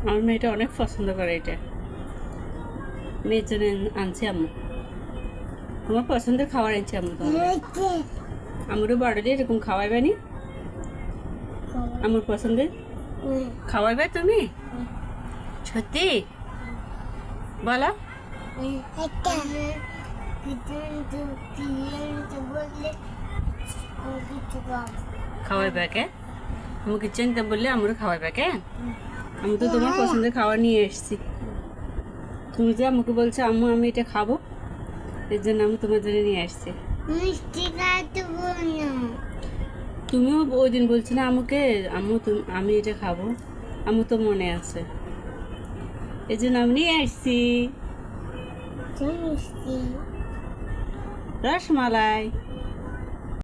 আমার মেয়েটা অনেক পছন্দ করে এটা, মেয়ের জন্য আনছি আম্মু। তোমার পছন্দের খাবার আনছি আম্মু। আমারও বাড়িতে এরকম খাওয়াইবে নি? আমার পছন্দের খাওয়াইবে তুমি? সত্যি বলো। খাওয়াইবে কে? আমি কিচেন তে বললে আমারও খাওয়াইবে কে? আমি তো তোমার পছন্দের খাবার নিয়ে এসেছি। তুমি যে আমাকে বলছো আম্মু আমি এটা খাবো, এর জন্য আমি তোমার জন্য নিয়ে আসছি। তুমিও ওই দিন বলছো না আমাকে আম্মু আমি এটা খাবো, আম্মু তো মনে আছে, এই জন্য আমি নিয়ে আসছি রসমালাই।